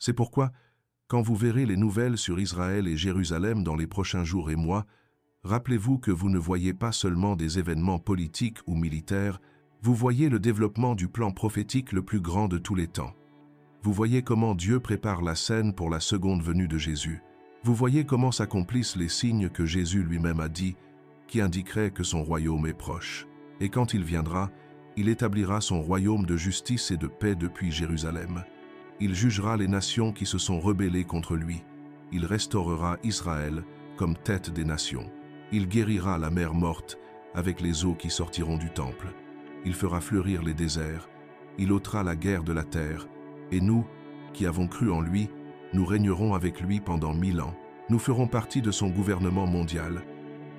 C'est pourquoi, quand vous verrez les nouvelles sur Israël et Jérusalem dans les prochains jours et mois, rappelez-vous que vous ne voyez pas seulement des événements politiques ou militaires, vous voyez le développement du plan prophétique le plus grand de tous les temps. Vous voyez comment Dieu prépare la scène pour la seconde venue de Jésus. Vous voyez comment s'accomplissent les signes que Jésus lui-même a dit, qui indiqueraient que son royaume est proche. Et quand il viendra, il établira son royaume de justice et de paix depuis Jérusalem. Il jugera les nations qui se sont rebellées contre lui. Il restaurera Israël comme tête des nations. Il guérira la mer morte avec les eaux qui sortiront du temple. Il fera fleurir les déserts. Il ôtera la guerre de la terre. Et nous, qui avons cru en lui, nous régnerons avec lui pendant 1000 ans. Nous ferons partie de son gouvernement mondial.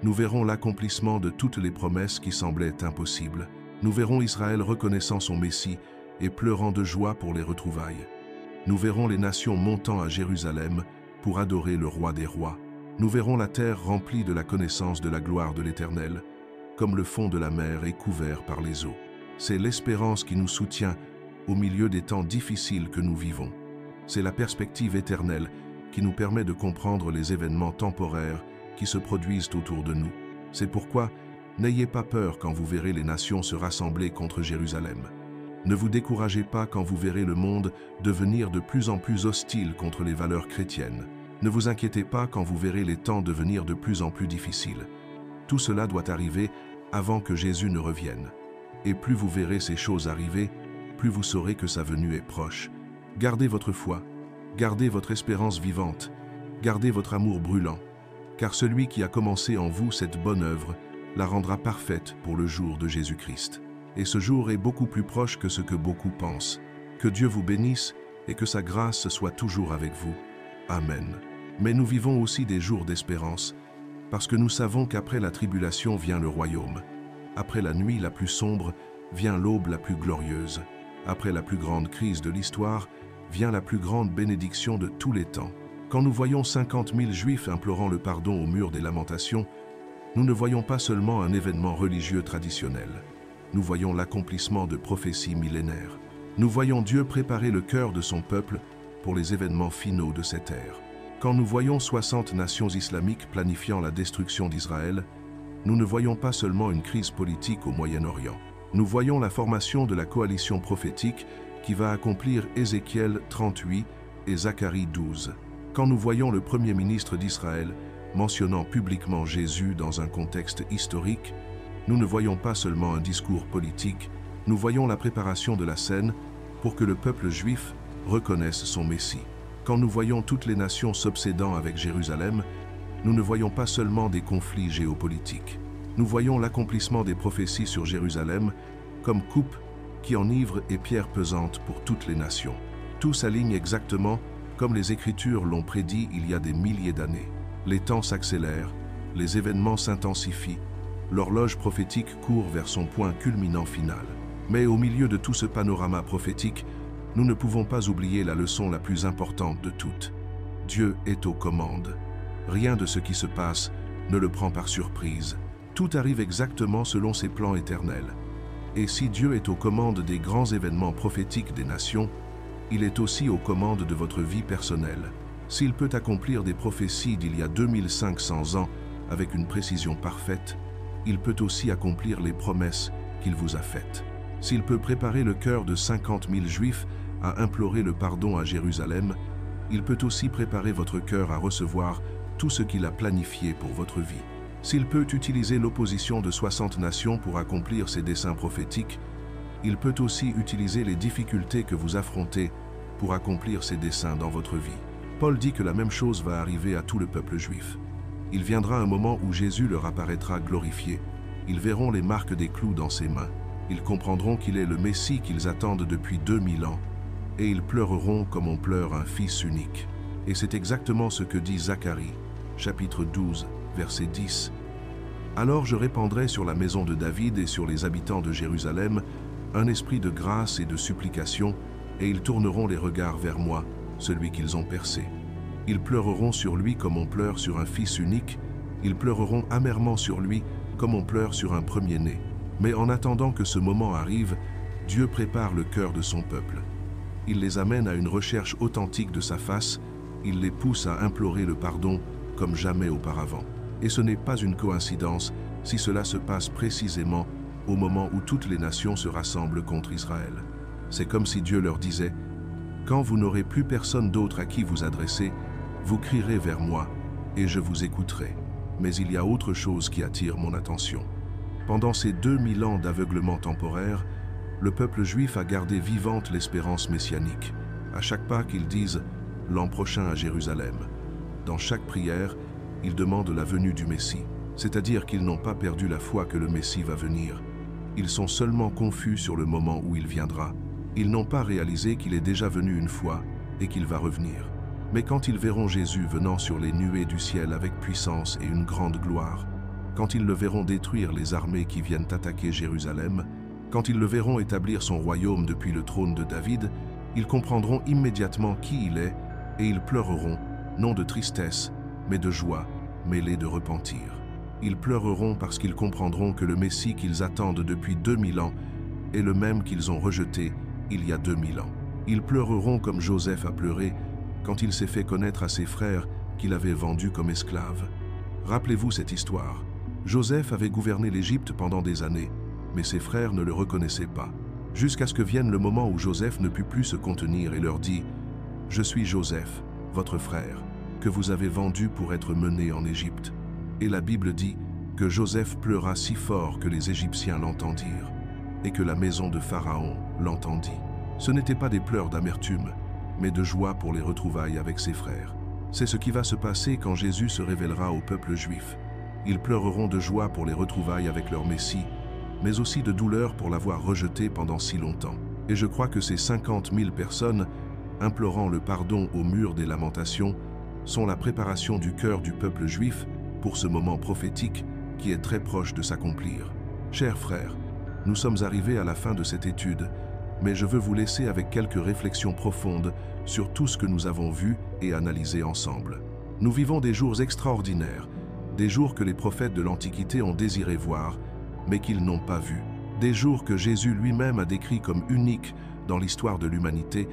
Nous verrons l'accomplissement de toutes les promesses qui semblaient impossibles. Nous verrons Israël reconnaissant son Messie et pleurant de joie pour les retrouvailles. Nous verrons les nations montant à Jérusalem pour adorer le roi des rois. Nous verrons la terre remplie de la connaissance de la gloire de l'Éternel, comme le fond de la mer est couvert par les eaux. C'est l'espérance qui nous soutient au milieu des temps difficiles que nous vivons. C'est la perspective éternelle qui nous permet de comprendre les événements temporaires qui se produisent autour de nous. C'est pourquoi, n'ayez pas peur quand vous verrez les nations se rassembler contre Jérusalem. Ne vous découragez pas quand vous verrez le monde devenir de plus en plus hostile contre les valeurs chrétiennes. Ne vous inquiétez pas quand vous verrez les temps devenir de plus en plus difficiles. Tout cela doit arriver avant que Jésus ne revienne. Et plus vous verrez ces choses arriver, plus vous saurez que sa venue est proche. Gardez votre foi, gardez votre espérance vivante, gardez votre amour brûlant, car celui qui a commencé en vous cette bonne œuvre la rendra parfaite pour le jour de Jésus-Christ. Et ce jour est beaucoup plus proche que ce que beaucoup pensent. Que Dieu vous bénisse et que sa grâce soit toujours avec vous. Amen. Mais nous vivons aussi des jours d'espérance, parce que nous savons qu'après la tribulation vient le royaume. Après la nuit la plus sombre, vient l'aube la plus glorieuse. Après la plus grande crise de l'histoire, vient la plus grande bénédiction de tous les temps. Quand nous voyons 50 000 Juifs implorant le pardon au mur des lamentations, nous ne voyons pas seulement un événement religieux traditionnel. Nous voyons l'accomplissement de prophéties millénaires. Nous voyons Dieu préparer le cœur de son peuple pour les événements finaux de cette ère. Quand nous voyons 60 nations islamiques planifiant la destruction d'Israël, nous ne voyons pas seulement une crise politique au Moyen-Orient. Nous voyons la formation de la coalition prophétique qui va accomplir Ézéchiel 38 et Zacharie 12. Quand nous voyons le Premier ministre d'Israël mentionnant publiquement Jésus dans un contexte historique, nous ne voyons pas seulement un discours politique, nous voyons la préparation de la scène pour que le peuple juif reconnaisse son Messie. Quand nous voyons toutes les nations s'obsédant avec Jérusalem, nous ne voyons pas seulement des conflits géopolitiques. Nous voyons l'accomplissement des prophéties sur Jérusalem comme coupe qui enivre et pierre pesante pour toutes les nations. Tout s'aligne exactement comme les Écritures l'ont prédit il y a des milliers d'années. Les temps s'accélèrent, les événements s'intensifient, l'horloge prophétique court vers son point culminant final. Mais au milieu de tout ce panorama prophétique, nous ne pouvons pas oublier la leçon la plus importante de toutes. Dieu est aux commandes. Rien de ce qui se passe ne le prend par surprise. Tout arrive exactement selon ses plans éternels. Et si Dieu est aux commandes des grands événements prophétiques des nations, il est aussi aux commandes de votre vie personnelle. S'il peut accomplir des prophéties d'il y a 2500 ans avec une précision parfaite, il peut aussi accomplir les promesses qu'il vous a faites. S'il peut préparer le cœur de 50 000 Juifs à implorer le pardon à Jérusalem, il peut aussi préparer votre cœur à recevoir tout ce qu'il a planifié pour votre vie. S'il peut utiliser l'opposition de 60 nations pour accomplir ses desseins prophétiques, il peut aussi utiliser les difficultés que vous affrontez pour accomplir ses desseins dans votre vie. Paul dit que la même chose va arriver à tout le peuple juif. Il viendra un moment où Jésus leur apparaîtra glorifié. Ils verront les marques des clous dans ses mains. Ils comprendront qu'il est le Messie qu'ils attendent depuis 2000 ans. Et ils pleureront comme on pleure un fils unique. Et c'est exactement ce que dit Zacharie, chapitre 12, verset 10. « Alors je répandrai sur la maison de David et sur les habitants de Jérusalem un esprit de grâce et de supplication, et ils tourneront les regards vers moi, celui qu'ils ont percé. Ils pleureront sur lui comme on pleure sur un fils unique, ils pleureront amèrement sur lui comme on pleure sur un premier-né. Mais en attendant que ce moment arrive, Dieu prépare le cœur de son peuple. Il les amène à une recherche authentique de sa face, il les pousse à implorer le pardon comme jamais auparavant. Et ce n'est pas une coïncidence si cela se passe précisément au moment où toutes les nations se rassemblent contre Israël. C'est comme si Dieu leur disait « Quand vous n'aurez plus personne d'autre à qui vous adresser, vous crierez vers moi et je vous écouterai. » Mais il y a autre chose qui attire mon attention. Pendant ces 2000 ans d'aveuglement temporaire, le peuple juif a gardé vivante l'espérance messianique. À chaque pas qu'ils disent « l'an prochain à Jérusalem », dans chaque prière, ils demandent la venue du Messie, c'est-à-dire qu'ils n'ont pas perdu la foi que le Messie va venir. Ils sont seulement confus sur le moment où il viendra. Ils n'ont pas réalisé qu'il est déjà venu une fois et qu'il va revenir. Mais quand ils verront Jésus venant sur les nuées du ciel avec puissance et une grande gloire, quand ils le verront détruire les armées qui viennent attaquer Jérusalem, quand ils le verront établir son royaume depuis le trône de David, ils comprendront immédiatement qui il est et ils pleureront, non de tristesse, mais de joie, mêlée de repentir. Ils pleureront parce qu'ils comprendront que le Messie qu'ils attendent depuis 2000 ans est le même qu'ils ont rejeté il y a 2000 ans. Ils pleureront comme Joseph a pleuré quand il s'est fait connaître à ses frères qu'il avait vendus comme esclaves. Rappelez-vous cette histoire. Joseph avait gouverné l'Égypte pendant des années, mais ses frères ne le reconnaissaient pas. Jusqu'à ce que vienne le moment où Joseph ne put plus se contenir et leur dit « Je suis Joseph, votre frère, que vous avez vendu pour être mené en Égypte. » Et la Bible dit que Joseph pleura si fort que les Égyptiens l'entendirent et que la maison de Pharaon l'entendit. Ce n'étaient pas des pleurs d'amertume, mais de joie pour les retrouvailles avec ses frères. C'est ce qui va se passer quand Jésus se révélera au peuple juif. Ils pleureront de joie pour les retrouvailles avec leur Messie, mais aussi de douleur pour l'avoir rejeté pendant si longtemps. Et je crois que ces 50 000 personnes, implorant le pardon au mur des lamentations, sont la préparation du cœur du peuple juif pour ce moment prophétique qui est très proche de s'accomplir. Chers frères, nous sommes arrivés à la fin de cette étude, mais je veux vous laisser avec quelques réflexions profondes sur tout ce que nous avons vu et analysé ensemble. Nous vivons des jours extraordinaires, des jours que les prophètes de l'Antiquité ont désiré voir, mais qu'ils n'ont pas vus. Des jours que Jésus lui-même a décrits comme uniques dans l'histoire de l'humanité,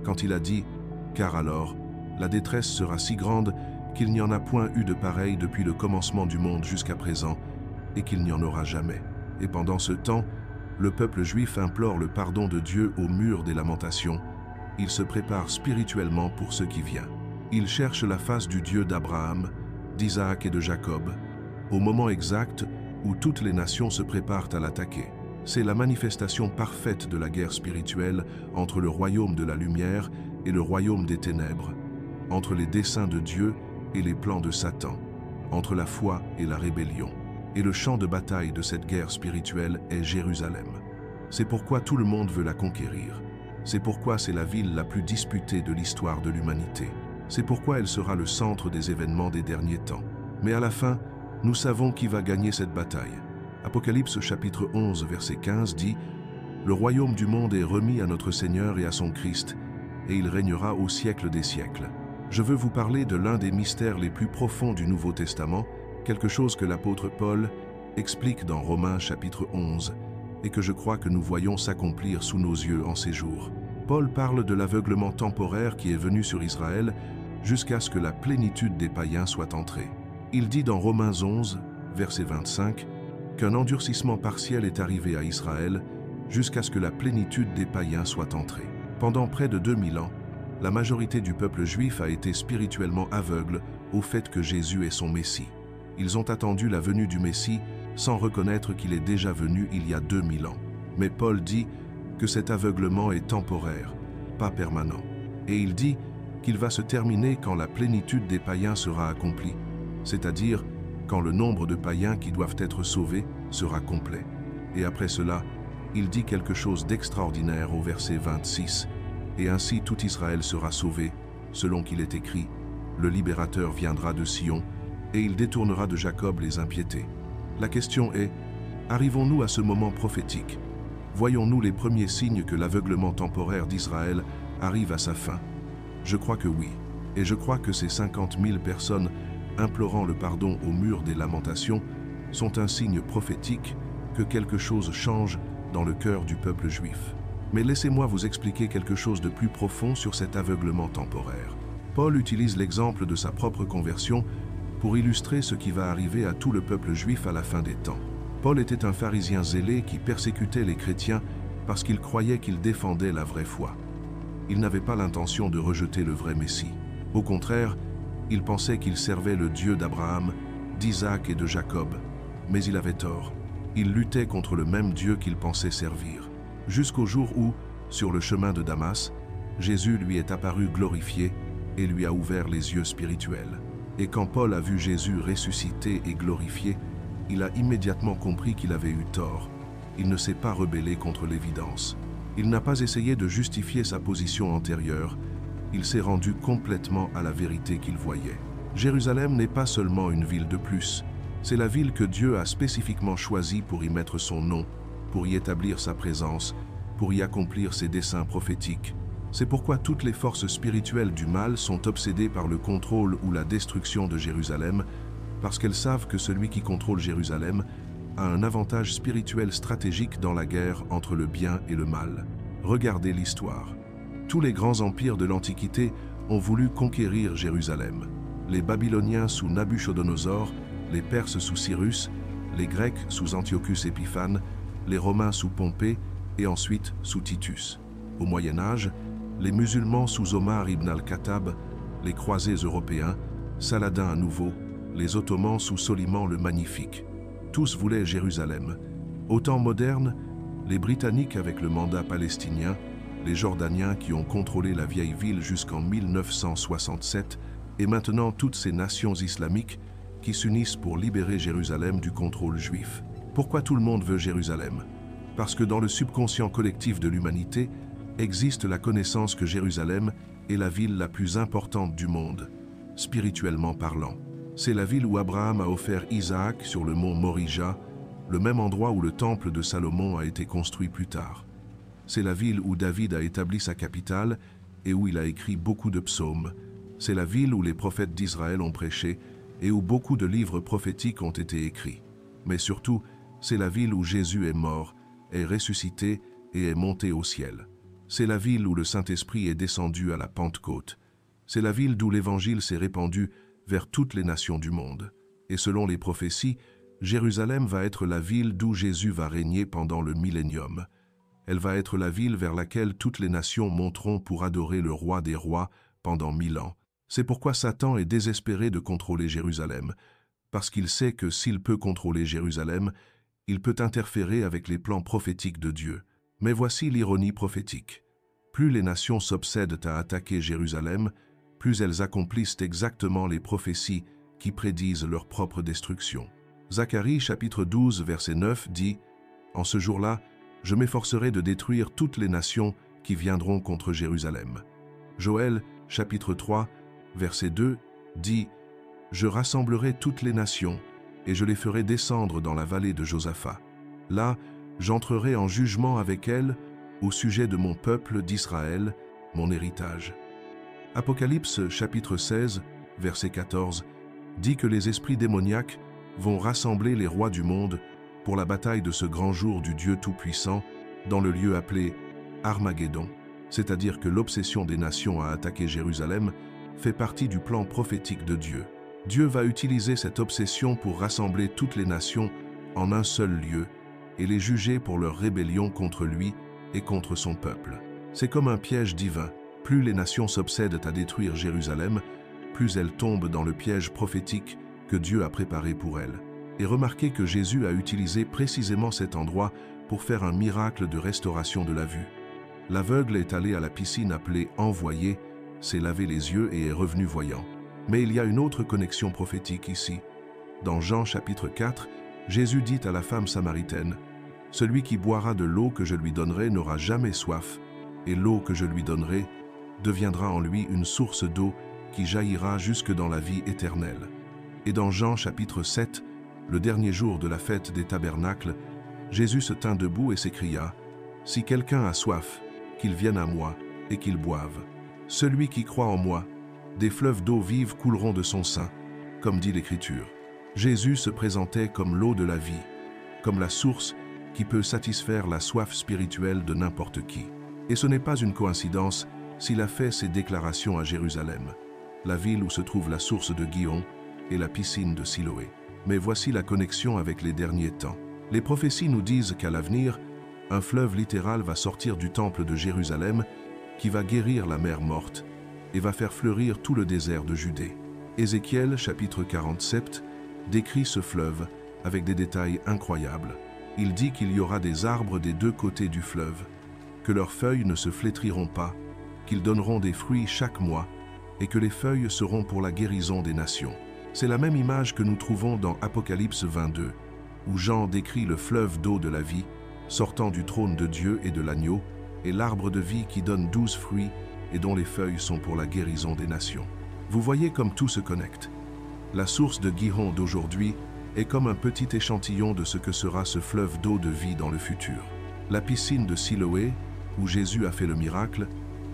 quand il a dit « Car alors, la détresse sera si grande qu'il n'y en a point eu de pareil depuis le commencement du monde jusqu'à présent, et qu'il n'y en aura jamais. » Et pendant ce temps, le peuple juif implore le pardon de Dieu au mur des lamentations. Il se prépare spirituellement pour ce qui vient. Il cherche la face du Dieu d'Abraham, d'Isaac et de Jacob, au moment exact où toutes les nations se préparent à l'attaquer. C'est la manifestation parfaite de la guerre spirituelle entre le royaume de la lumière et le royaume des ténèbres, entre les desseins de Dieu et les plans de Satan, entre la foi et la rébellion. Et le champ de bataille de cette guerre spirituelle est Jérusalem. C'est pourquoi tout le monde veut la conquérir. C'est pourquoi c'est la ville la plus disputée de l'histoire de l'humanité. C'est pourquoi elle sera le centre des événements des derniers temps. Mais à la fin, nous savons qui va gagner cette bataille. Apocalypse chapitre 11, verset 15 dit « Le royaume du monde est remis à notre Seigneur et à son Christ, et il régnera au siècle des siècles. » Je veux vous parler de l'un des mystères les plus profonds du Nouveau Testament, quelque chose que l'apôtre Paul explique dans Romains chapitre 11 et que je crois que nous voyons s'accomplir sous nos yeux en ces jours. Paul parle de l'aveuglement temporaire qui est venu sur Israël jusqu'à ce que la plénitude des païens soit entrée. Il dit dans Romains 11, verset 25, qu'un endurcissement partiel est arrivé à Israël jusqu'à ce que la plénitude des païens soit entrée. Pendant près de 2000 ans, la majorité du peuple juif a été spirituellement aveugle au fait que Jésus est son Messie. Ils ont attendu la venue du Messie sans reconnaître qu'il est déjà venu il y a 2000 ans. Mais Paul dit que cet aveuglement est temporaire, pas permanent. Et il dit qu'il va se terminer quand la plénitude des païens sera accomplie, c'est-à-dire quand le nombre de païens qui doivent être sauvés sera complet. Et après cela, il dit quelque chose d'extraordinaire au verset 26. « Et ainsi tout Israël sera sauvé, selon qu'il est écrit, le libérateur viendra de Sion, et il détournera de Jacob les impiétés. » La question est, arrivons-nous à ce moment prophétique? Voyons-nous les premiers signes que l'aveuglement temporaire d'Israël arrive à sa fin? Je crois que oui, et je crois que ces 50 000 personnes implorant le pardon au mur des lamentations sont un signe prophétique que quelque chose change dans le cœur du peuple juif. Mais laissez-moi vous expliquer quelque chose de plus profond sur cet aveuglement temporaire. Paul utilise l'exemple de sa propre conversion pour illustrer ce qui va arriver à tout le peuple juif à la fin des temps. Paul était un pharisien zélé qui persécutait les chrétiens parce qu'il croyait qu'ils défendaient la vraie foi. Il n'avait pas l'intention de rejeter le vrai Messie. Au contraire, il pensait qu'il servait le Dieu d'Abraham, d'Isaac et de Jacob. Mais il avait tort. Il luttait contre le même Dieu qu'il pensait servir. Jusqu'au jour où, sur le chemin de Damas, Jésus lui est apparu glorifié et lui a ouvert les yeux spirituels. Et quand Paul a vu Jésus ressuscité et glorifié, il a immédiatement compris qu'il avait eu tort. Il ne s'est pas rebellé contre l'évidence. Il n'a pas essayé de justifier sa position antérieure. Il s'est rendu complètement à la vérité qu'il voyait. Jérusalem n'est pas seulement une ville de plus. C'est la ville que Dieu a spécifiquement choisie pour y mettre son nom, pour y établir sa présence, pour y accomplir ses desseins prophétiques. C'est pourquoi toutes les forces spirituelles du mal sont obsédées par le contrôle ou la destruction de Jérusalem, parce qu'elles savent que celui qui contrôle Jérusalem a un avantage spirituel stratégique dans la guerre entre le bien et le mal. Regardez l'histoire. Tous les grands empires de l'Antiquité ont voulu conquérir Jérusalem. Les Babyloniens sous Nabuchodonosor, les Perses sous Cyrus, les Grecs sous Antiochus Épiphane, les Romains sous Pompée et ensuite sous Titus. Au Moyen-Âge, les musulmans sous Omar ibn al-Khattab, les croisés européens, Saladin à nouveau, les Ottomans sous Soliman le Magnifique. Tous voulaient Jérusalem. Au temps moderne, les Britanniques avec le mandat palestinien, les Jordaniens qui ont contrôlé la vieille ville jusqu'en 1967, et maintenant toutes ces nations islamiques qui s'unissent pour libérer Jérusalem du contrôle juif. Pourquoi tout le monde veut Jérusalem? Parce que dans le subconscient collectif de l'humanité existe la connaissance que Jérusalem est la ville la plus importante du monde, spirituellement parlant. C'est la ville où Abraham a offert Isaac sur le mont Morija, le même endroit où le temple de Salomon a été construit plus tard. C'est la ville où David a établi sa capitale et où il a écrit beaucoup de psaumes. C'est la ville où les prophètes d'Israël ont prêché et où beaucoup de livres prophétiques ont été écrits. Mais surtout, c'est la ville où Jésus est mort, est ressuscité et est monté au ciel. C'est la ville où le Saint-Esprit est descendu à la Pentecôte. C'est la ville d'où l'Évangile s'est répandu vers toutes les nations du monde. Et selon les prophéties, Jérusalem va être la ville d'où Jésus va régner pendant le millénium. Elle va être la ville vers laquelle toutes les nations monteront pour adorer le roi des rois pendant 1000 ans. C'est pourquoi Satan est désespéré de contrôler Jérusalem, parce qu'il sait que s'il peut contrôler Jérusalem, il peut interférer avec les plans prophétiques de Dieu. Mais voici l'ironie prophétique. Plus les nations s'obsèdent à attaquer Jérusalem, plus elles accomplissent exactement les prophéties qui prédisent leur propre destruction. Zacharie chapitre 12 verset 9 dit « En ce jour-là, je m'efforcerai de détruire toutes les nations qui viendront contre Jérusalem. » Joël chapitre 3 verset 2 dit « Je rassemblerai toutes les nations et je les ferai descendre dans la vallée de Josaphat. Là, j'entrerai en jugement avec elles au sujet de mon peuple d'Israël, mon héritage. » Apocalypse chapitre 16 verset 14 dit que les esprits démoniaques vont rassembler les rois du monde pour la bataille de ce grand jour du Dieu Tout-Puissant dans le lieu appelé Armageddon, c'est-à-dire que l'obsession des nations à attaquer Jérusalem fait partie du plan prophétique de Dieu. Dieu va utiliser cette obsession pour rassembler toutes les nations en un seul lieu et les juger pour leur rébellion contre lui et contre son peuple. C'est comme un piège divin. Plus les nations s'obsèdent à détruire Jérusalem, plus elles tombent dans le piège prophétique que Dieu a préparé pour elles. Et remarquez que Jésus a utilisé précisément cet endroit pour faire un miracle de restauration de la vue. L'aveugle est allé à la piscine appelée « Envoyé », s'est lavé les yeux et est revenu voyant. Mais il y a une autre connexion prophétique ici. Dans Jean chapitre 4, Jésus dit à la femme samaritaine « Celui qui boira de l'eau que je lui donnerai n'aura jamais soif, et l'eau que je lui donnerai deviendra en lui une source d'eau qui jaillira jusque dans la vie éternelle. » Et dans Jean chapitre 7, le dernier jour de la fête des tabernacles, Jésus se tint debout et s'écria « Si quelqu'un a soif, qu'il vienne à moi et qu'il boive. Celui qui croit en moi, des fleuves d'eau vive couleront de son sein, comme dit l'Écriture. » Jésus se présentait comme l'eau de la vie, comme la source qui peut satisfaire la soif spirituelle de n'importe qui. Et ce n'est pas une coïncidence s'il a fait ces déclarations à Jérusalem, la ville où se trouve la source de Gihon et la piscine de Siloé. Mais voici la connexion avec les derniers temps. Les prophéties nous disent qu'à l'avenir, un fleuve littéral va sortir du temple de Jérusalem qui va guérir la mer morte et va faire fleurir tout le désert de Judée. Ézéchiel, chapitre 47, décrit ce fleuve avec des détails incroyables. Il dit qu'il y aura des arbres des deux côtés du fleuve, que leurs feuilles ne se flétriront pas, qu'ils donneront des fruits chaque mois et que les feuilles seront pour la guérison des nations. C'est la même image que nous trouvons dans Apocalypse 22, où Jean décrit le fleuve d'eau de la vie sortant du trône de Dieu et de l'agneau, et l'arbre de vie qui donne 12 fruits et dont les feuilles sont pour la guérison des nations. Vous voyez comme tout se connecte. La source de Gihon d'aujourd'hui est comme un petit échantillon de ce que sera ce fleuve d'eau de vie dans le futur. La piscine de Siloé, où Jésus a fait le miracle,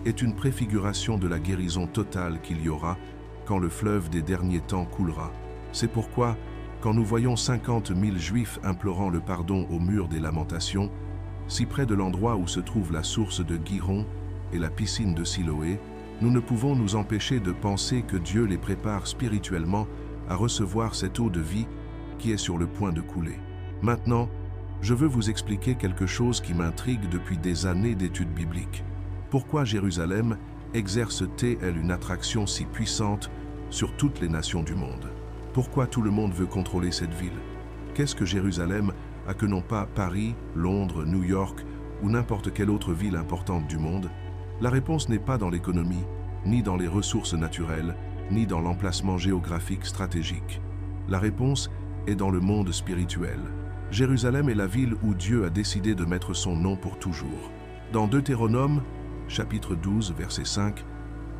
est une préfiguration de la guérison totale qu'il y aura quand le fleuve des derniers temps coulera. C'est pourquoi, quand nous voyons 50 000 Juifs implorant le pardon au mur des lamentations, si près de l'endroit où se trouve la source de Gihon et la piscine de Siloé, nous ne pouvons nous empêcher de penser que Dieu les prépare spirituellement à recevoir cette eau de vie qui est sur le point de couler. Maintenant, je veux vous expliquer quelque chose qui m'intrigue depuis des années d'études bibliques. Pourquoi Jérusalem exerce-t-elle une attraction si puissante sur toutes les nations du monde? Pourquoi tout le monde veut contrôler cette ville? Qu'est-ce que Jérusalem a que n'ont pas Paris, Londres, New York ou n'importe quelle autre ville importante du monde? La réponse n'est pas dans l'économie, ni dans les ressources naturelles, ni dans l'emplacement géographique stratégique. La réponse est dans le monde spirituel. Jérusalem est la ville où Dieu a décidé de mettre son nom pour toujours. Dans Deutéronome, chapitre 12, verset 5,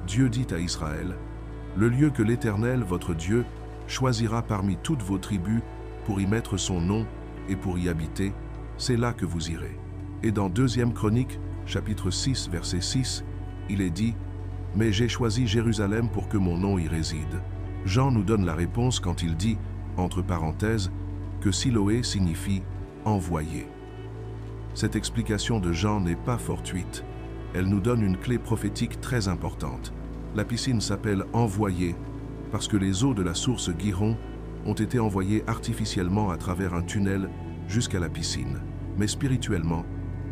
Dieu dit à Israël, « Le lieu que l'Éternel, votre Dieu, choisira parmi toutes vos tribus pour y mettre son nom et pour y habiter, c'est là que vous irez. » Et dans 2 Chroniques, chapitre 6, verset 6, il est dit, « Mais j'ai choisi Jérusalem pour que mon nom y réside. » Jean nous donne la réponse quand il dit, entre parenthèses, que Siloé signifie « envoyé ». Cette explication de Jean n'est pas fortuite. Elle nous donne une clé prophétique très importante. La piscine s'appelle « envoyé » parce que les eaux de la source Gihon ont été envoyées artificiellement à travers un tunnel jusqu'à la piscine. Mais spirituellement,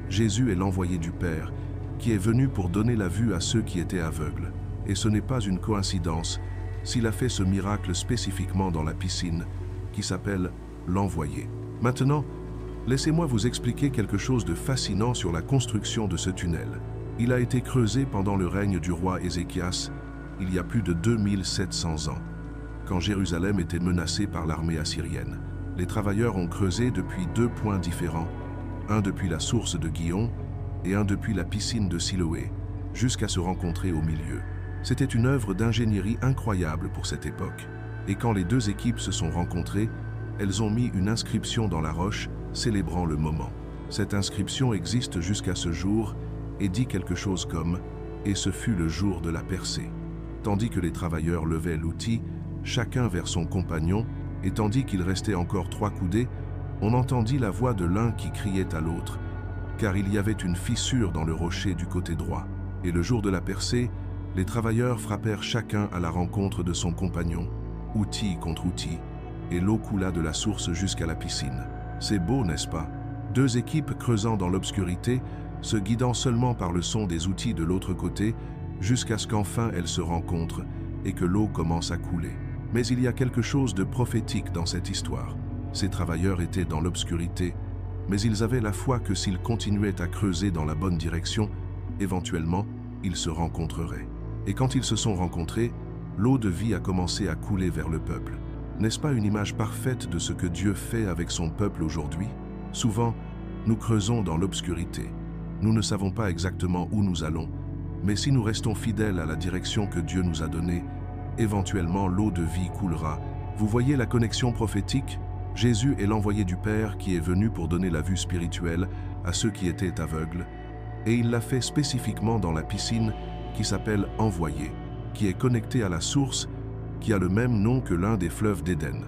Jésus est l'envoyé du Père, qui est venu pour donner la vue à ceux qui étaient aveugles. Et ce n'est pas une coïncidence s'il a fait ce miracle spécifiquement dans la piscine, qui s'appelle l'envoyé. Maintenant, laissez-moi vous expliquer quelque chose de fascinant sur la construction de ce tunnel. Il a été creusé pendant le règne du roi Ézéchias, il y a plus de 2700 ans, quand Jérusalem était menacée par l'armée assyrienne. Les travailleurs ont creusé depuis 2 points différents, un depuis la source de Gihon et un depuis la piscine de Siloé, jusqu'à se rencontrer au milieu. C'était une œuvre d'ingénierie incroyable pour cette époque. Et quand les 2 équipes se sont rencontrées, elles ont mis une inscription dans la roche, célébrant le moment. Cette inscription existe jusqu'à ce jour et dit quelque chose comme « Et ce fut le jour de la percée ». Tandis que les travailleurs levaient l'outil, chacun vers son compagnon, et tandis qu'il restait encore 3 coudées, on entendit la voix de l'un qui criait à l'autre, car il y avait une fissure dans le rocher du côté droit. Et le jour de la percée, les travailleurs frappèrent chacun à la rencontre de son compagnon, outil contre outil, et l'eau coula de la source jusqu'à la piscine. C'est beau, n'est-ce pas? 2 équipes creusant dans l'obscurité, se guidant seulement par le son des outils de l'autre côté, jusqu'à ce qu'enfin elles se rencontrent et que l'eau commence à couler. Mais il y a quelque chose de prophétique dans cette histoire. Ces travailleurs étaient dans l'obscurité, mais ils avaient la foi que s'ils continuaient à creuser dans la bonne direction, éventuellement, ils se rencontreraient. Et quand ils se sont rencontrés, l'eau de vie a commencé à couler vers le peuple. N'est-ce pas une image parfaite de ce que Dieu fait avec son peuple aujourd'hui? Souvent, nous creusons dans l'obscurité. Nous ne savons pas exactement où nous allons, mais si nous restons fidèles à la direction que Dieu nous a donnée, éventuellement l'eau de vie coulera. Vous voyez la connexion prophétique? Jésus est l'envoyé du Père qui est venu pour donner la vue spirituelle à ceux qui étaient aveugles, et il l'a fait spécifiquement dans la piscine qui s'appelle Envoyé, qui est connectée à la source qui a le même nom que l'un des fleuves d'Éden.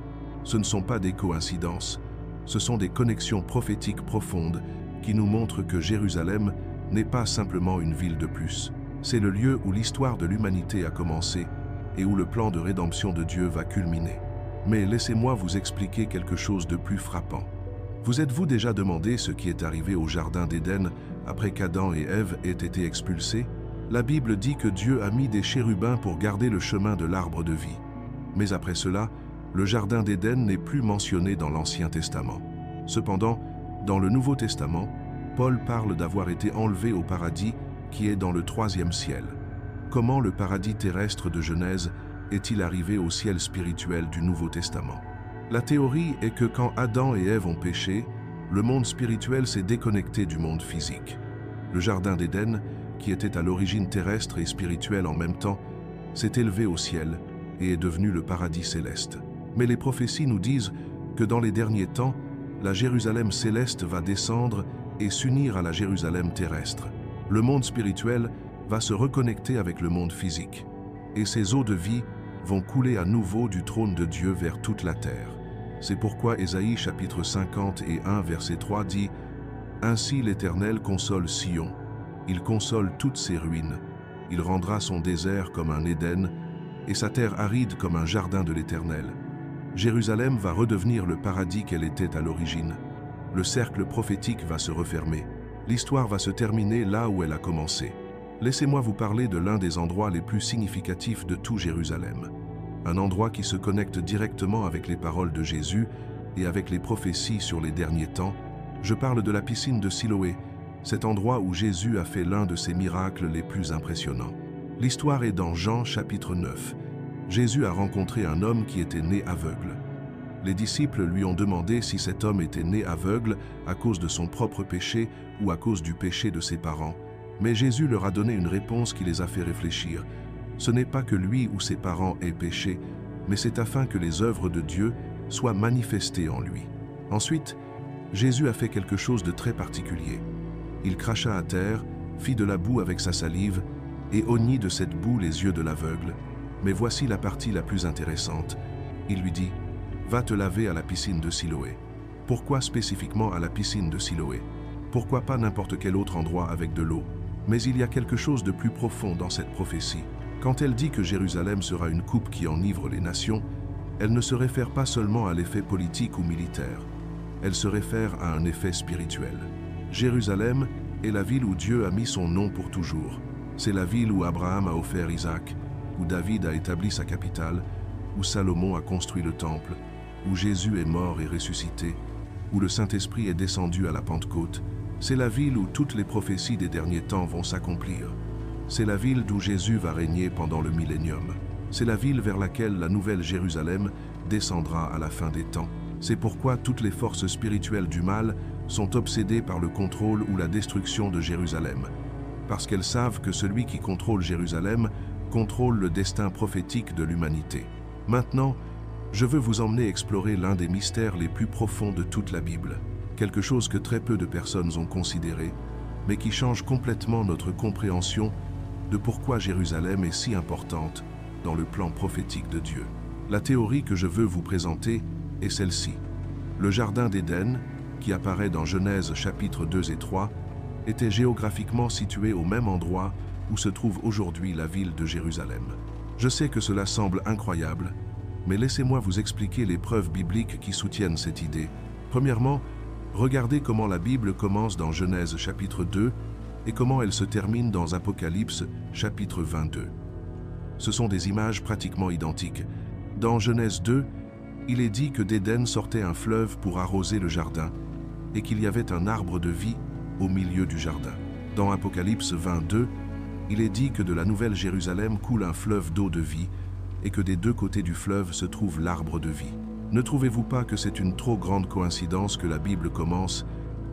Ce ne sont pas des coïncidences, ce sont des connexions prophétiques profondes qui nous montrent que Jérusalem n'est pas simplement une ville de plus. C'est le lieu où l'histoire de l'humanité a commencé et où le plan de rédemption de Dieu va culminer. Mais laissez-moi vous expliquer quelque chose de plus frappant. Vous êtes-vous déjà demandé ce qui est arrivé au Jardin d'Éden après qu'Adam et Ève aient été expulsés? La Bible dit que Dieu a mis des chérubins pour garder le chemin de l'arbre de vie. Mais après cela, le Jardin d'Éden n'est plus mentionné dans l'Ancien Testament. Cependant, dans le Nouveau Testament, Paul parle d'avoir été enlevé au paradis qui est dans le 3e ciel. Comment le paradis terrestre de Genèse est-il arrivé au ciel spirituel du Nouveau Testament? La théorie est que quand Adam et Ève ont péché, le monde spirituel s'est déconnecté du monde physique. Le Jardin d'Éden, qui était à l'origine terrestre et spirituel en même temps, s'est élevé au ciel et est devenu le paradis céleste. Mais les prophéties nous disent que dans les derniers temps, la Jérusalem céleste va descendre et s'unir à la Jérusalem terrestre. Le monde spirituel va se reconnecter avec le monde physique, et ces eaux de vie vont couler à nouveau du trône de Dieu vers toute la terre. C'est pourquoi Ésaïe chapitre 51 verset 3 dit « Ainsi l'Éternel console Sion, il console toutes ses ruines, il rendra son désert comme un Éden et sa terre aride comme un jardin de l'Éternel. Jérusalem va redevenir le paradis qu'elle était à l'origine. Le cercle prophétique va se refermer. L'histoire va se terminer là où elle a commencé. Laissez-moi vous parler de l'un des endroits les plus significatifs de tout Jérusalem. Un endroit qui se connecte directement avec les paroles de Jésus et avec les prophéties sur les derniers temps. Je parle de la piscine de Siloé, cet endroit où Jésus a fait l'un de ses miracles les plus impressionnants. L'histoire est dans Jean chapitre 9. Jésus a rencontré un homme qui était né aveugle. Les disciples lui ont demandé si cet homme était né aveugle à cause de son propre péché ou à cause du péché de ses parents. Mais Jésus leur a donné une réponse qui les a fait réfléchir. Ce n'est pas que lui ou ses parents aient péché, mais c'est afin que les œuvres de Dieu soient manifestées en lui. Ensuite, Jésus a fait quelque chose de très particulier. Il cracha à terre, fit de la boue avec sa salive, et oignit de cette boue les yeux de l'aveugle. Mais voici la partie la plus intéressante. Il lui dit « Va te laver à la piscine de Siloé ». Pourquoi spécifiquement à la piscine de Siloé? Pourquoi pas n'importe quel autre endroit avec de l'eau? Mais il y a quelque chose de plus profond dans cette prophétie. Quand elle dit que Jérusalem sera une coupe qui enivre les nations, elle ne se réfère pas seulement à l'effet politique ou militaire. Elle se réfère à un effet spirituel. Jérusalem est la ville où Dieu a mis son nom pour toujours. C'est la ville où Abraham a offert Isaac, où David a établi sa capitale, où Salomon a construit le temple, où Jésus est mort et ressuscité, où le Saint-Esprit est descendu à la Pentecôte. C'est la ville où toutes les prophéties des derniers temps vont s'accomplir. C'est la ville d'où Jésus va régner pendant le millénium. C'est la ville vers laquelle la nouvelle Jérusalem descendra à la fin des temps. C'est pourquoi toutes les forces spirituelles du mal sont obsédées par le contrôle ou la destruction de Jérusalem. Parce qu'elles savent que celui qui contrôle Jérusalem contrôle le destin prophétique de l'humanité. Maintenant, je veux vous emmener explorer l'un des mystères les plus profonds de toute la Bible. Quelque chose que très peu de personnes ont considéré, mais qui change complètement notre compréhension de pourquoi Jérusalem est si importante dans le plan prophétique de Dieu. La théorie que je veux vous présenter est celle-ci. Le Jardin d'Éden, qui apparaît dans Genèse chapitres 2 et 3, était géographiquement situé au même endroit où se trouve aujourd'hui la ville de Jérusalem. Je sais que cela semble incroyable, mais laissez-moi vous expliquer les preuves bibliques qui soutiennent cette idée. Premièrement, regardez comment la Bible commence dans Genèse chapitre 2 et comment elle se termine dans Apocalypse chapitre 22. Ce sont des images pratiquement identiques. Dans Genèse 2, il est dit que d'Éden sortait un fleuve pour arroser le jardin et qu'il y avait un arbre de vie au milieu du jardin. Dans Apocalypse 22, il est dit que de la nouvelle Jérusalem coule un fleuve d'eau de vie et que des deux côtés du fleuve se trouve l'arbre de vie. Ne trouvez-vous pas que c'est une trop grande coïncidence que la Bible commence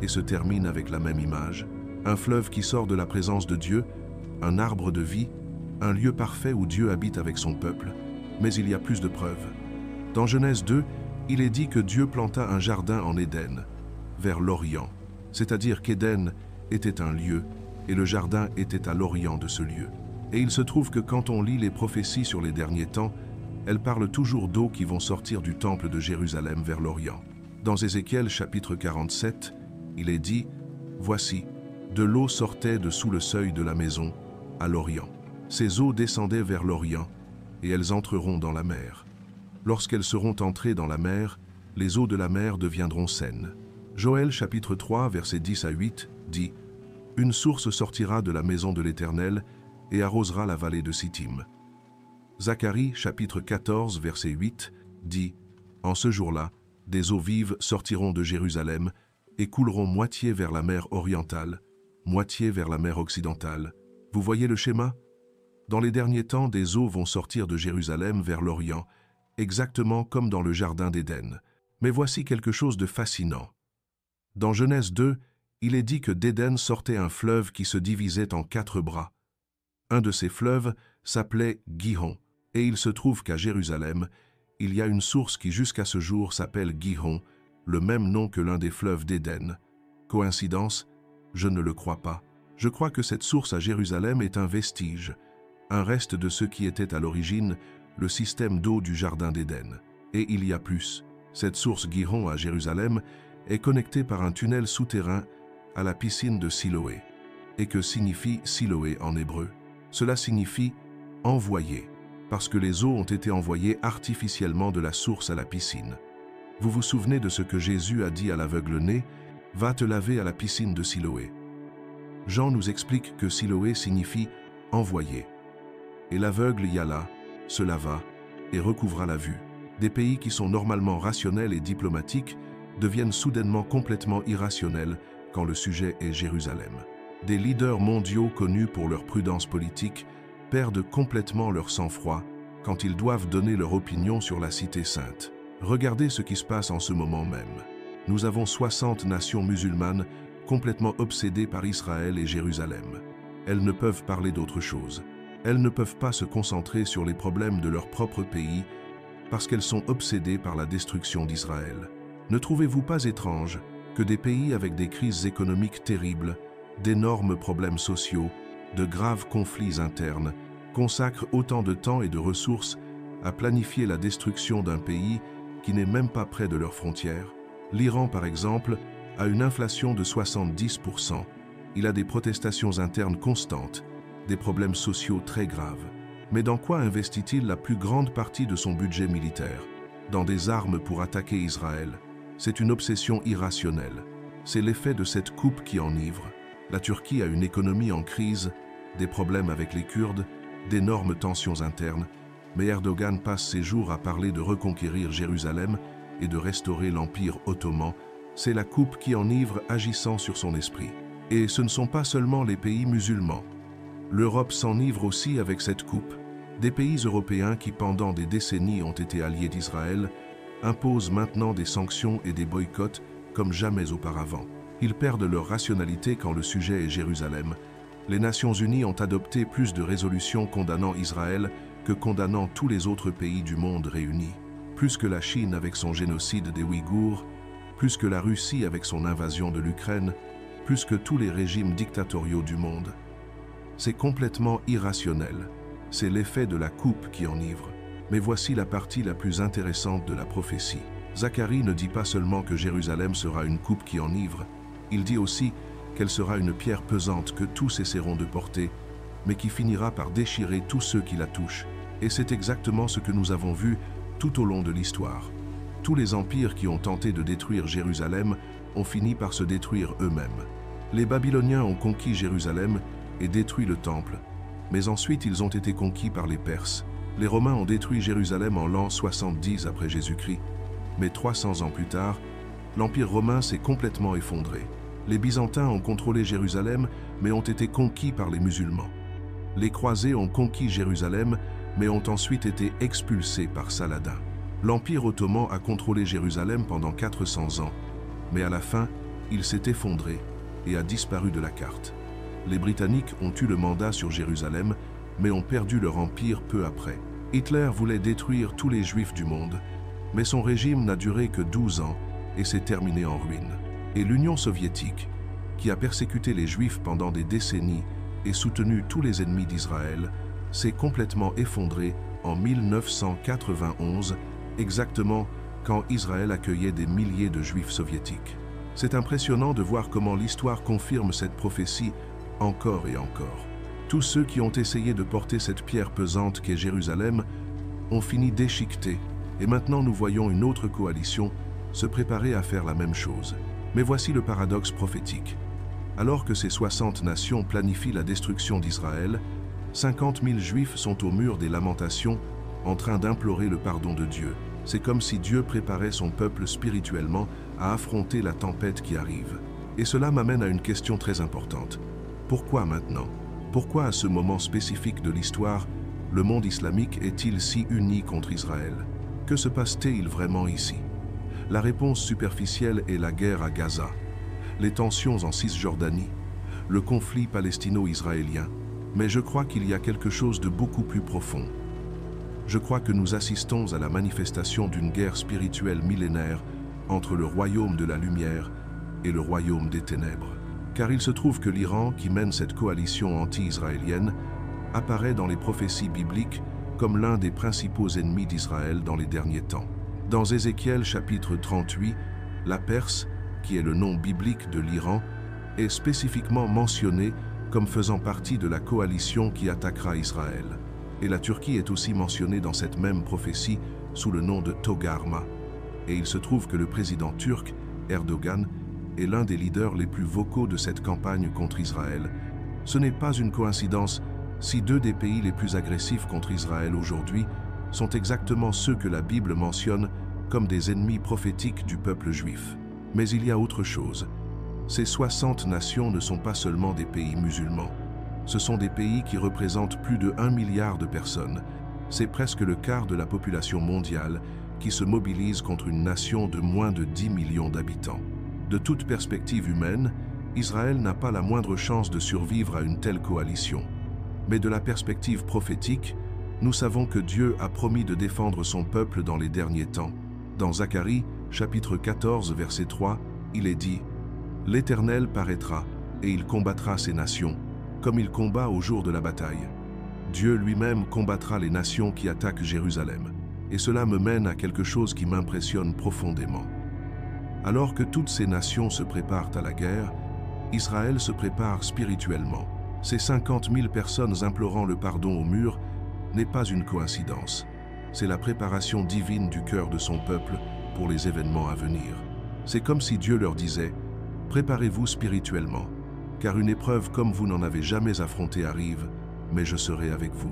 et se termine avec la même image? Un fleuve qui sort de la présence de Dieu, un arbre de vie, un lieu parfait où Dieu habite avec son peuple. Mais il y a plus de preuves. Dans Genèse 2, il est dit que Dieu planta un jardin en Éden, vers l'Orient. C'est-à-dire qu'Éden était un lieu et le jardin était à l'Orient de ce lieu. Et il se trouve que quand on lit les prophéties sur les derniers temps, elles parlent toujours d'eau qui vont sortir du temple de Jérusalem vers l'Orient. Dans Ézéchiel chapitre 47, il est dit « Voici, De l'eau sortait de sous le seuil de la maison, à l'Orient. Ces eaux descendaient vers l'Orient, et elles entreront dans la mer. Lorsqu'elles seront entrées dans la mer, les eaux de la mer deviendront saines. Joël chapitre 3, versets 10 à 8, dit « Une source sortira de la maison de l'Éternel et arrosera la vallée de Sittim. » Zacharie chapitre 14, verset 8, dit « En ce jour-là, des eaux vives sortiront de Jérusalem et couleront moitié vers la mer orientale, moitié vers la mer occidentale. » Vous voyez le schéma? Dans les derniers temps, des eaux vont sortir de Jérusalem vers l'Orient, exactement comme dans le jardin d'Éden. Mais voici quelque chose de fascinant. Dans Genèse 2, il est dit que d'Éden sortait un fleuve qui se divisait en 4 bras. Un de ces fleuves s'appelait Gihon, et il se trouve qu'à Jérusalem, il y a une source qui jusqu'à ce jour s'appelle Gihon, le même nom que l'un des fleuves d'Éden. Coïncidence? Je ne le crois pas. Je crois que cette source à Jérusalem est un vestige, un reste de ce qui était à l'origine le système d'eau du jardin d'Éden. Et il y a plus. Cette source Gihon à Jérusalem est connectée par un tunnel souterrain à la piscine de Siloé. Et que signifie Siloé en hébreu? Cela signifie « envoyer », parce que les eaux ont été envoyées artificiellement de la source à la piscine. Vous vous souvenez de ce que Jésus a dit à l'aveugle-né « Va te laver à la piscine de Siloé ». Jean nous explique que Siloé signifie « envoyer ». Et l'aveugle y alla, se lava et recouvra la vue. Des pays qui sont normalement rationnels et diplomatiques deviennent soudainement complètement irrationnels quand le sujet est Jérusalem. Des leaders mondiaux connus pour leur prudence politique perdent complètement leur sang-froid quand ils doivent donner leur opinion sur la cité sainte. Regardez ce qui se passe en ce moment même. Nous avons 60 nations musulmanes complètement obsédées par Israël et Jérusalem. Elles ne peuvent parler d'autre chose. Elles ne peuvent pas se concentrer sur les problèmes de leur propre pays parce qu'elles sont obsédées par la destruction d'Israël. Ne trouvez-vous pas étrange que des pays avec des crises économiques terribles, d'énormes problèmes sociaux, de graves conflits internes, consacrent autant de temps et de ressources à planifier la destruction d'un pays qui n'est même pas près de leurs frontières? L'Iran, par exemple, a une inflation de 70%. Il a des protestations internes constantes, des problèmes sociaux très graves. Mais dans quoi investit-il la plus grande partie de son budget militaire? Dans des armes pour attaquer Israël. C'est une obsession irrationnelle. C'est l'effet de cette coupe qui enivre. La Turquie a une économie en crise, des problèmes avec les Kurdes, d'énormes tensions internes, mais Erdogan passe ses jours à parler de reconquérir Jérusalem et de restaurer l'Empire ottoman. C'est la coupe qui enivre agissant sur son esprit. Et ce ne sont pas seulement les pays musulmans. L'Europe s'enivre aussi avec cette coupe. Des pays européens qui pendant des décennies ont été alliés d'Israël imposent maintenant des sanctions et des boycotts comme jamais auparavant. Ils perdent leur rationalité quand le sujet est Jérusalem. Les Nations Unies ont adopté plus de résolutions condamnant Israël que condamnant tous les autres pays du monde réunis. Plus que la Chine avec son génocide des Ouïghours, plus que la Russie avec son invasion de l'Ukraine, plus que tous les régimes dictatoriaux du monde. C'est complètement irrationnel. C'est l'effet de la coupe qui enivre. Mais voici la partie la plus intéressante de la prophétie. Zacharie ne dit pas seulement que Jérusalem sera une coupe qui enivre, il dit aussi qu'elle sera une pierre pesante que tous essaieront de porter, mais qui finira par déchirer tous ceux qui la touchent. Et c'est exactement ce que nous avons vu tout au long de l'histoire. Tous les empires qui ont tenté de détruire Jérusalem ont fini par se détruire eux-mêmes. Les Babyloniens ont conquis Jérusalem et détruit le temple, mais ensuite ils ont été conquis par les Perses. Les Romains ont détruit Jérusalem en l'an 70 après Jésus-Christ, mais 300 ans plus tard, l'Empire romain s'est complètement effondré. Les Byzantins ont contrôlé Jérusalem, mais ont été conquis par les musulmans. Les croisés ont conquis Jérusalem, mais ont ensuite été expulsés par Saladin. L'Empire ottoman a contrôlé Jérusalem pendant 400 ans, mais à la fin, il s'est effondré et a disparu de la carte. Les Britanniques ont eu le mandat sur Jérusalem, mais ont perdu leur empire peu après. Hitler voulait détruire tous les Juifs du monde, mais son régime n'a duré que 12 ans et s'est terminé en ruine. Et l'Union soviétique, qui a persécuté les Juifs pendant des décennies et soutenu tous les ennemis d'Israël, s'est complètement effondrée en 1991, exactement quand Israël accueillait des milliers de Juifs soviétiques. C'est impressionnant de voir comment l'histoire confirme cette prophétie encore et encore. Tous ceux qui ont essayé de porter cette pierre pesante qu'est Jérusalem ont fini déchiquetés, et maintenant nous voyons une autre coalition se préparer à faire la même chose. Mais voici le paradoxe prophétique. Alors que ces 60 nations planifient la destruction d'Israël, 50 000 Juifs sont au mur des lamentations en train d'implorer le pardon de Dieu. C'est comme si Dieu préparait son peuple spirituellement à affronter la tempête qui arrive. Et cela m'amène à une question très importante. Pourquoi maintenant? Pourquoi à ce moment spécifique de l'histoire, le monde islamique est-il si uni contre Israël? Que se passe-t-il vraiment ici? La réponse superficielle est la guerre à Gaza, les tensions en Cisjordanie, le conflit palestino-israélien. Mais je crois qu'il y a quelque chose de beaucoup plus profond. Je crois que nous assistons à la manifestation d'une guerre spirituelle millénaire entre le royaume de la lumière et le royaume des ténèbres. Car il se trouve que l'Iran, qui mène cette coalition anti-israélienne, apparaît dans les prophéties bibliques comme l'un des principaux ennemis d'Israël dans les derniers temps. Dans Ézéchiel chapitre 38, la Perse, qui est le nom biblique de l'Iran, est spécifiquement mentionnée comme faisant partie de la coalition qui attaquera Israël. Et la Turquie est aussi mentionnée dans cette même prophétie sous le nom de Togarma. Et il se trouve que le président turc, Erdogan, est l'un des leaders les plus vocaux de cette campagne contre Israël. Ce n'est pas une coïncidence si deux des pays les plus agressifs contre Israël aujourd'hui sont exactement ceux que la Bible mentionne comme des ennemis prophétiques du peuple juif. Mais il y a autre chose. Ces 60 nations ne sont pas seulement des pays musulmans. Ce sont des pays qui représentent plus de 1 milliard de personnes. C'est presque le quart de la population mondiale qui se mobilise contre une nation de moins de 10 millions d'habitants. De toute perspective humaine, Israël n'a pas la moindre chance de survivre à une telle coalition. Mais de la perspective prophétique, nous savons que Dieu a promis de défendre son peuple dans les derniers temps. Dans Zacharie, chapitre 14, verset 3, il est dit « L'Éternel paraîtra, et il combattra ces nations, comme il combat au jour de la bataille. Dieu lui-même combattra les nations qui attaquent Jérusalem. » Et cela me mène à quelque chose qui m'impressionne profondément. Alors que toutes ces nations se préparent à la guerre, Israël se prépare spirituellement. Ces 50 000 personnes implorant le pardon au mur n'est pas une coïncidence. C'est la préparation divine du cœur de son peuple pour les événements à venir. C'est comme si Dieu leur disait « Préparez-vous spirituellement, car une épreuve comme vous n'en avez jamais affrontée arrive, mais je serai avec vous. »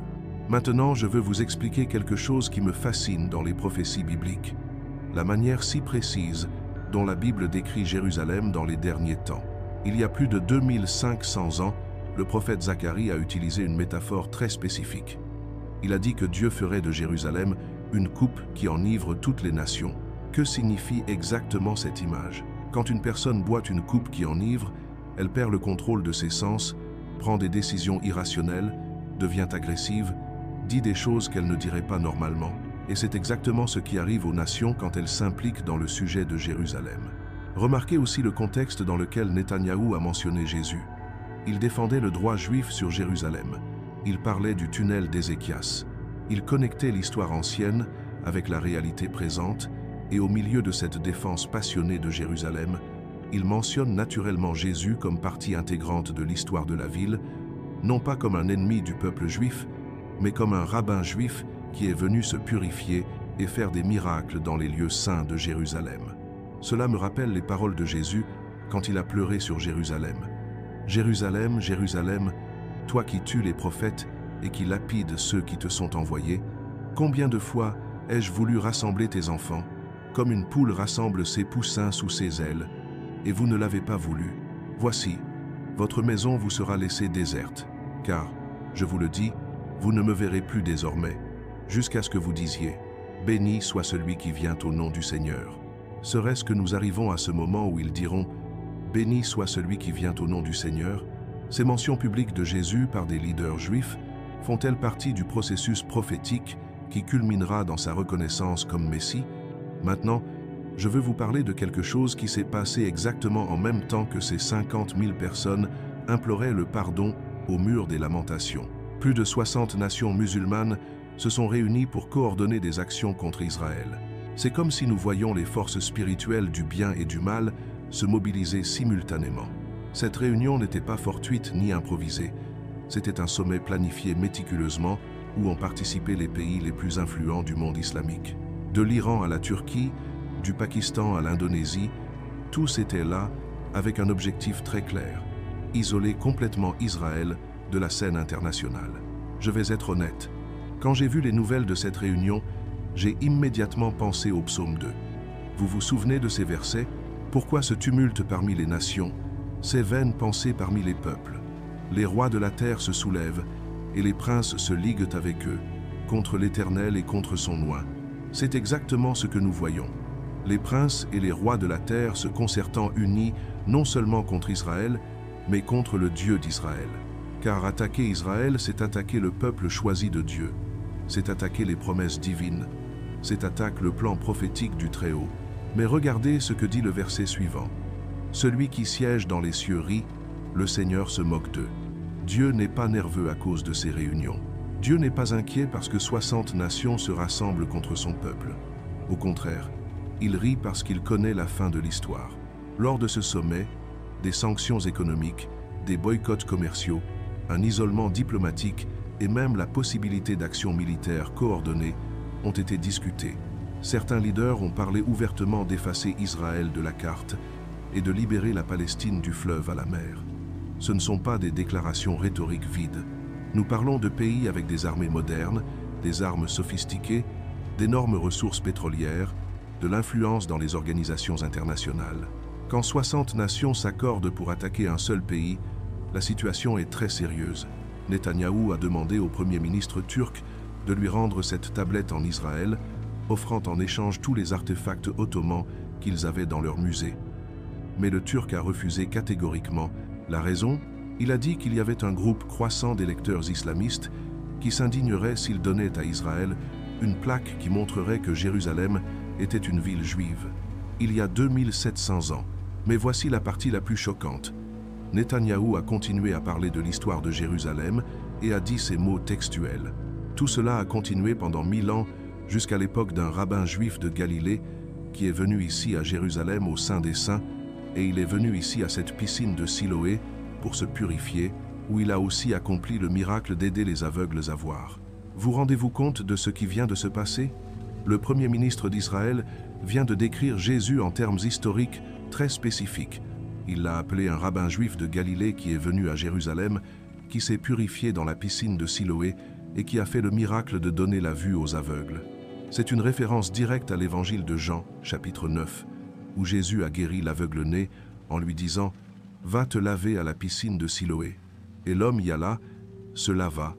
Maintenant, je veux vous expliquer quelque chose qui me fascine dans les prophéties bibliques. La manière si précise dont la Bible décrit Jérusalem dans les derniers temps. Il y a plus de 2500 ans, le prophète Zacharie a utilisé une métaphore très spécifique. Il a dit que Dieu ferait de Jérusalem une coupe qui enivre toutes les nations. Que signifie exactement cette image? Quand une personne boit une coupe qui enivre, elle perd le contrôle de ses sens, prend des décisions irrationnelles, devient agressive, dit des choses qu'elle ne dirait pas normalement. Et c'est exactement ce qui arrive aux nations quand elles s'impliquent dans le sujet de Jérusalem. Remarquez aussi le contexte dans lequel Netanyahou a mentionné Jésus. Il défendait le droit juif sur Jérusalem. Il parlait du tunnel d'Ézéchias. Il connectait l'histoire ancienne avec la réalité présente, et au milieu de cette défense passionnée de Jérusalem, il mentionne naturellement Jésus comme partie intégrante de l'histoire de la ville, non pas comme un ennemi du peuple juif, mais comme un rabbin juif qui est venu se purifier et faire des miracles dans les lieux saints de Jérusalem. Cela me rappelle les paroles de Jésus quand il a pleuré sur Jérusalem. « Jérusalem, Jérusalem, toi qui tues les prophètes et qui lapides ceux qui te sont envoyés, combien de fois ai-je voulu rassembler tes enfants, comme une poule rassemble ses poussins sous ses ailes, et vous ne l'avez pas voulu. Voici, votre maison vous sera laissée déserte, car, je vous le dis, vous ne me verrez plus désormais, jusqu'à ce que vous disiez, béni soit celui qui vient au nom du Seigneur. » Serait-ce que nous arrivons à ce moment où ils diront, béni soit celui qui vient au nom du Seigneur? Ces mentions publiques de Jésus par des leaders juifs font-elles partie du processus prophétique qui culminera dans sa reconnaissance comme Messie? Maintenant, je veux vous parler de quelque chose qui s'est passé exactement en même temps que ces 50 000 personnes imploraient le pardon au mur des lamentations. Plus de 60 nations musulmanes se sont réunies pour coordonner des actions contre Israël. C'est comme si nous voyions les forces spirituelles du bien et du mal se mobiliser simultanément. Cette réunion n'était pas fortuite ni improvisée. C'était un sommet planifié méticuleusement où ont participé les pays les plus influents du monde islamique. De l'Iran à la Turquie, du Pakistan à l'Indonésie, tous étaient là avec un objectif très clair: isoler complètement Israël de la scène internationale. Je vais être honnête, quand j'ai vu les nouvelles de cette réunion, j'ai immédiatement pensé au psaume 2. Vous vous souvenez de ces versets? Pourquoi ce tumulte parmi les nations, ces vaines pensées parmi les peuples? Les rois de la terre se soulèvent, et les princes se liguent avec eux, contre l'Éternel et contre son oint. C'est exactement ce que nous voyons. Les princes et les rois de la terre se concertant unis non seulement contre Israël, mais contre le Dieu d'Israël. Car attaquer Israël, c'est attaquer le peuple choisi de Dieu. C'est attaquer les promesses divines. C'est attaquer le plan prophétique du Très-Haut. Mais regardez ce que dit le verset suivant. Celui qui siège dans les cieux rit, le Seigneur se moque d'eux. Dieu n'est pas nerveux à cause de ces réunions. Dieu n'est pas inquiet parce que 60 nations se rassemblent contre son peuple. Au contraire, il rit parce qu'il connaît la fin de l'histoire. Lors de ce sommet, des sanctions économiques, des boycotts commerciaux, un isolement diplomatique et même la possibilité d'actions militaires coordonnées ont été discutés. Certains leaders ont parlé ouvertement d'effacer Israël de la carte et de libérer la Palestine du fleuve à la mer. Ce ne sont pas des déclarations rhétoriques vides. Nous parlons de pays avec des armées modernes, des armes sophistiquées, d'énormes ressources pétrolières, de l'influence dans les organisations internationales. Quand 60 nations s'accordent pour attaquer un seul pays, la situation est très sérieuse. Netanyahou a demandé au Premier ministre turc de lui rendre cette tablette en Israël, offrant en échange tous les artefacts ottomans qu'ils avaient dans leur musée. Mais le Turc a refusé catégoriquement. La raison? Il a dit qu'il y avait un groupe croissant d'électeurs islamistes qui s'indignerait s'il donnait à Israël une plaque qui montrerait que Jérusalem était une ville juive. Il y a 2700 ans. Mais voici la partie la plus choquante. Netanyahou a continué à parler de l'histoire de Jérusalem et a dit ces mots textuels. Tout cela a continué pendant 1000 ans jusqu'à l'époque d'un rabbin juif de Galilée qui est venu ici à Jérusalem au Saint des Saints, et il est venu ici à cette piscine de Siloé pour se purifier, où il a aussi accompli le miracle d'aider les aveugles à voir. Vous rendez-vous compte de ce qui vient de se passer? Le Premier ministre d'Israël vient de décrire Jésus en termes historiques très spécifiques. Il l'a appelé un rabbin juif de Galilée qui est venu à Jérusalem, qui s'est purifié dans la piscine de Siloé et qui a fait le miracle de donner la vue aux aveugles. C'est une référence directe à l'évangile de Jean, chapitre 9, où Jésus a guéri l'aveugle-né en lui disant « Va te laver à la piscine de Siloé ». Et l'homme y alla, se lava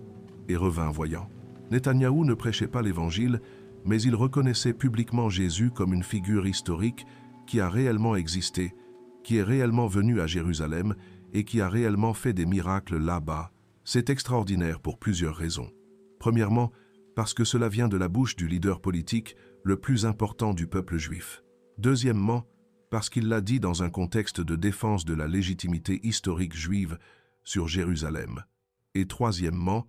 et revint voyant. Netanyahou ne prêchait pas l'évangile, mais il reconnaissait publiquement Jésus comme une figure historique qui a réellement existé, qui est réellement venu à Jérusalem et qui a réellement fait des miracles là-bas. C'est extraordinaire pour plusieurs raisons. Premièrement, parce que cela vient de la bouche du leader politique le plus important du peuple juif. Deuxièmement, parce qu'il l'a dit dans un contexte de défense de la légitimité historique juive sur Jérusalem. Et troisièmement,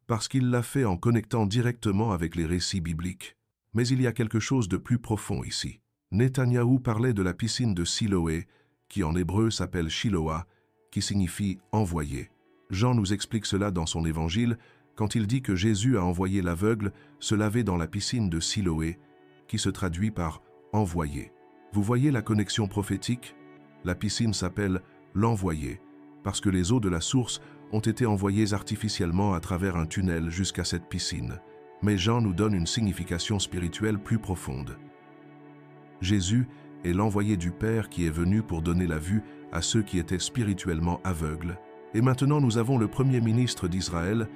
parce qu'il l'a fait en connectant directement avec les récits bibliques. Mais il y a quelque chose de plus profond ici. Netanyahou parlait de la piscine de Siloé, qui en hébreu s'appelle Shiloah, qui signifie « envoyé ». Jean nous explique cela dans son évangile quand il dit que Jésus a envoyé l'aveugle se laver dans la piscine de Siloé, qui se traduit par « envoyé ». Vous voyez la connexion prophétique? La piscine s'appelle « l'envoyé », parce que les eaux de la source ont été envoyées artificiellement à travers un tunnel jusqu'à cette piscine. Mais Jean nous donne une signification spirituelle plus profonde. Jésus est l'envoyé du Père qui est venu pour donner la vue à ceux qui étaient spirituellement aveugles. Et maintenant nous avons le Premier ministre d'Israël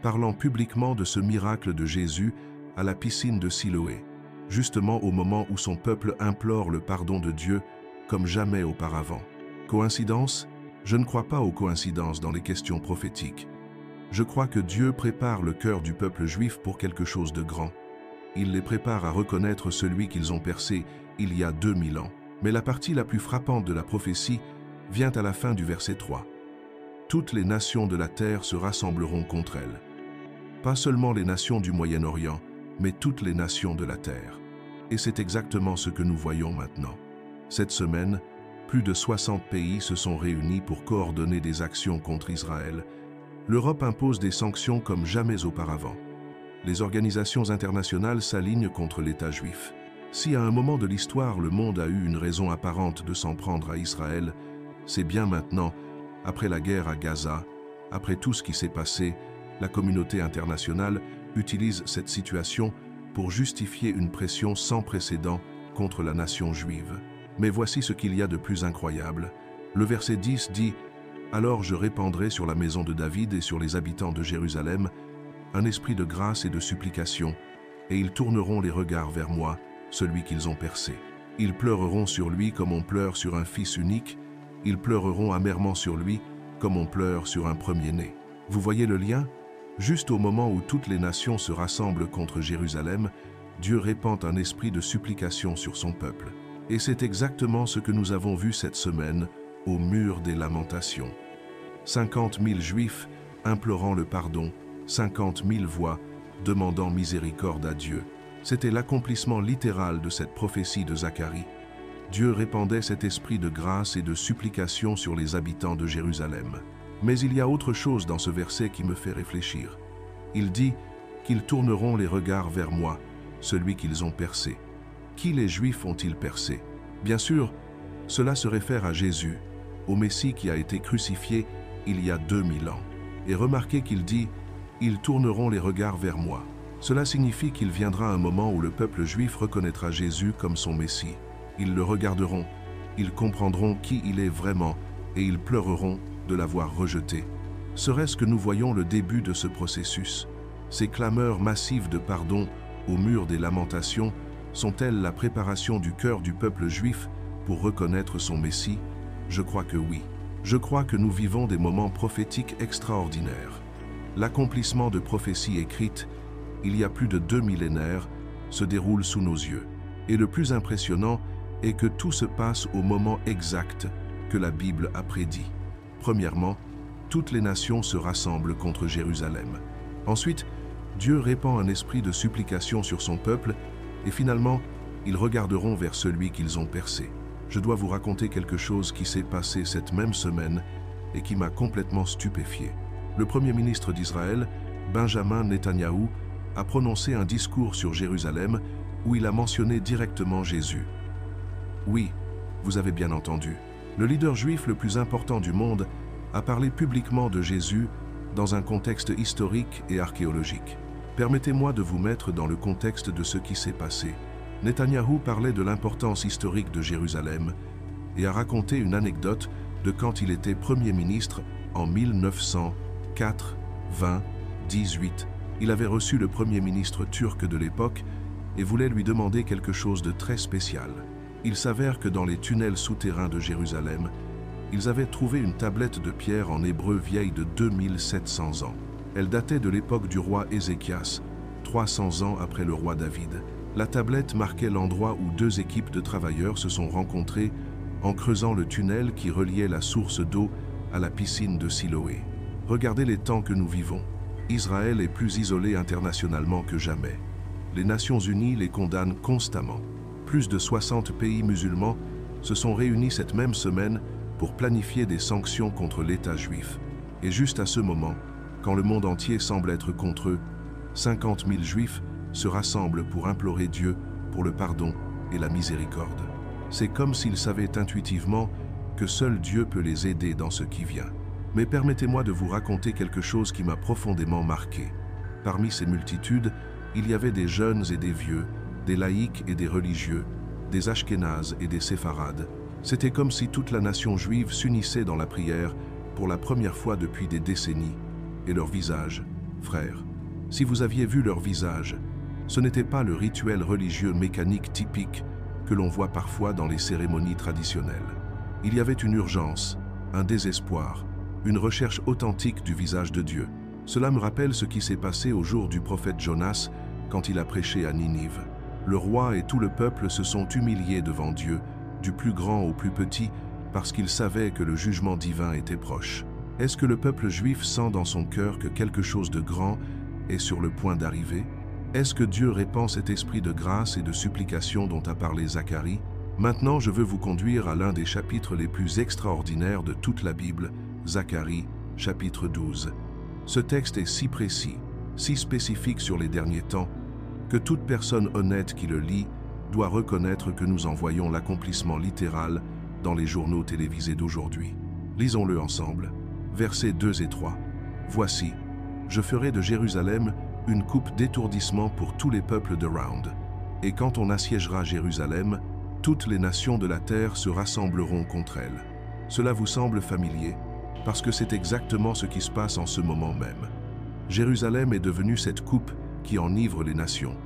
parlant publiquement de ce miracle de Jésus à la piscine de Siloé, justement au moment où son peuple implore le pardon de Dieu comme jamais auparavant. Coïncidence? Je ne crois pas aux coïncidences dans les questions prophétiques. Je crois que Dieu prépare le cœur du peuple juif pour quelque chose de grand. Il les prépare à reconnaître celui qu'ils ont percé il y a 2000 ans. Mais la partie la plus frappante de la prophétie vient à la fin du verset 3. Toutes les nations de la terre se rassembleront contre elle. Pas seulement les nations du Moyen-Orient, mais toutes les nations de la terre. Et c'est exactement ce que nous voyons maintenant. Cette semaine, Plus de 60 pays se sont réunis pour coordonner des actions contre Israël. L'Europe impose des sanctions comme jamais auparavant. Les organisations internationales s'alignent contre l'État juif. Si à un moment de l'histoire le monde a eu une raison apparente de s'en prendre à Israël, c'est bien maintenant, après la guerre à Gaza, après tout ce qui s'est passé, la communauté internationale utilise cette situation pour justifier une pression sans précédent contre la nation juive. Mais voici ce qu'il y a de plus incroyable. Le verset 10 dit « Alors je répandrai sur la maison de David et sur les habitants de Jérusalem un esprit de grâce et de supplication, et ils tourneront les regards vers moi, celui qu'ils ont percé. Ils pleureront sur lui comme on pleure sur un fils unique, ils pleureront amèrement sur lui comme on pleure sur un premier-né. » Vous voyez le lien? Juste au moment où toutes les nations se rassemblent contre Jérusalem, Dieu répand un esprit de supplication sur son peuple. Et c'est exactement ce que nous avons vu cette semaine au mur des lamentations. 50 000 Juifs implorant le pardon, 50 000 voix demandant miséricorde à Dieu. C'était l'accomplissement littéral de cette prophétie de Zacharie. Dieu répandait cet esprit de grâce et de supplication sur les habitants de Jérusalem. Mais il y a autre chose dans ce verset qui me fait réfléchir. Il dit qu'ils tourneront les regards vers moi, celui qu'ils ont percé. Qui les Juifs ont-ils percé? Bien sûr, cela se réfère à Jésus, au Messie qui a été crucifié il y a 2000 ans. Et remarquez qu'il dit « Ils tourneront les regards vers moi ». Cela signifie qu'il viendra un moment où le peuple juif reconnaîtra Jésus comme son Messie. Ils le regarderont, ils comprendront qui il est vraiment et ils pleureront de l'avoir rejeté. Serait-ce que nous voyons le début de ce processus? Ces clameurs massives de pardon au mur des lamentations sont-elles la préparation du cœur du peuple juif pour reconnaître son Messie? Je crois que oui. Je crois que nous vivons des moments prophétiques extraordinaires. L'accomplissement de prophéties écrites, il y a plus de 2 millénaires, se déroule sous nos yeux. Et le plus impressionnant est que tout se passe au moment exact que la Bible a prédit. Premièrement, toutes les nations se rassemblent contre Jérusalem. Ensuite, Dieu répand un esprit de supplication sur son peuple et finalement, ils regarderont vers celui qu'ils ont percé. Je dois vous raconter quelque chose qui s'est passé cette même semaine et qui m'a complètement stupéfié. Le Premier ministre d'Israël, Benjamin Netanyahou, a prononcé un discours sur Jérusalem où il a mentionné directement Jésus. Oui, vous avez bien entendu. Le leader juif le plus important du monde a parlé publiquement de Jésus dans un contexte historique et archéologique. Permettez-moi de vous mettre dans le contexte de ce qui s'est passé. Netanyahou parlait de l'importance historique de Jérusalem et a raconté une anecdote de quand il était Premier ministre en 1998. Il avait reçu le Premier ministre turc de l'époque et voulait lui demander quelque chose de très spécial. Il s'avère que dans les tunnels souterrains de Jérusalem, ils avaient trouvé une tablette de pierre en hébreu vieille de 2700 ans. Elle datait de l'époque du roi Ézéchias, 300 ans après le roi David. La tablette marquait l'endroit où 2 équipes de travailleurs se sont rencontrées en creusant le tunnel qui reliait la source d'eau à la piscine de Siloé. Regardez les temps que nous vivons. Israël est plus isolé internationalement que jamais. Les Nations Unies les condamnent constamment. Plus de 60 pays musulmans se sont réunis cette même semaine pour planifier des sanctions contre l'État juif. Et juste à ce moment, quand le monde entier semble être contre eux, 50 000 Juifs se rassemblent pour implorer Dieu pour le pardon et la miséricorde. C'est comme s'ils savaient intuitivement que seul Dieu peut les aider dans ce qui vient. Mais permettez-moi de vous raconter quelque chose qui m'a profondément marqué. Parmi ces multitudes, il y avait des jeunes et des vieux, des laïcs et des religieux, des ashkénazes et des séfarades. C'était comme si toute la nation juive s'unissait dans la prière pour la première fois depuis des décennies. Et leurs visages, frères, si vous aviez vu leurs visages, ce n'était pas le rituel religieux mécanique typique que l'on voit parfois dans les cérémonies traditionnelles. Il y avait une urgence, un désespoir, une recherche authentique du visage de Dieu. Cela me rappelle ce qui s'est passé au jour du prophète Jonas quand il a prêché à Ninive. Le roi et tout le peuple se sont humiliés devant Dieu, du plus grand au plus petit, parce qu'ils savaient que le jugement divin était proche. Est-ce que le peuple juif sent dans son cœur que quelque chose de grand est sur le point d'arriver? Est-ce que Dieu répand cet esprit de grâce et de supplication dont a parlé Zacharie? Maintenant, je veux vous conduire à l'un des chapitres les plus extraordinaires de toute la Bible, Zacharie, chapitre 12. Ce texte est si précis, si spécifique sur les derniers temps, que toute personne honnête qui le lit doit reconnaître que nous en voyons l'accomplissement littéral dans les journaux télévisés d'aujourd'hui. Lisons-le ensemble. Versets 2 et 3. Voici, je ferai de Jérusalem une coupe d'étourdissement pour tous les peuples de Round. Et quand on assiégera Jérusalem, toutes les nations de la terre se rassembleront contre elle. Cela vous semble familier, parce que c'est exactement ce qui se passe en ce moment même. Jérusalem est devenue cette coupe qui enivre les nations.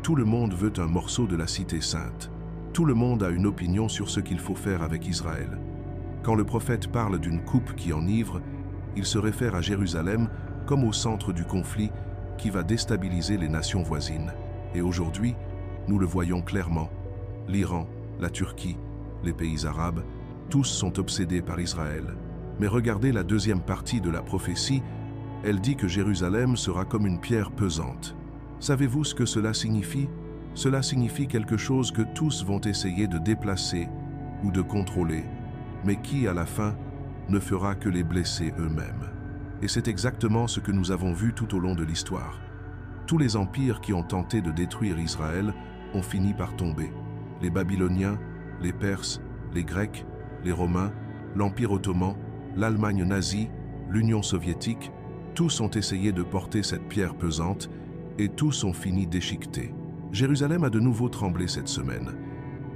Tout le monde veut un morceau de la cité sainte. Tout le monde a une opinion sur ce qu'il faut faire avec Israël. Quand le prophète parle d'une coupe qui enivre, il se réfère à Jérusalem comme au centre du conflit qui va déstabiliser les nations voisines. Et aujourd'hui, nous le voyons clairement. L'Iran, la Turquie, les pays arabes, tous sont obsédés par Israël. Mais regardez la deuxième partie de la prophétie, elle dit que Jérusalem sera comme une pierre pesante. Savez-vous ce que cela signifie? Cela signifie quelque chose que tous vont essayer de déplacer ou de contrôler, mais qui, à la fin, ne fera que les blesser eux-mêmes. Et c'est exactement ce que nous avons vu tout au long de l'histoire. Tous les empires qui ont tenté de détruire Israël ont fini par tomber. Les Babyloniens, les Perses, les Grecs, les Romains, l'Empire ottoman, l'Allemagne nazie, l'Union soviétique, tous ont essayé de porter cette pierre pesante et tous ont fini déchiquetés. Jérusalem a de nouveau tremblé cette semaine.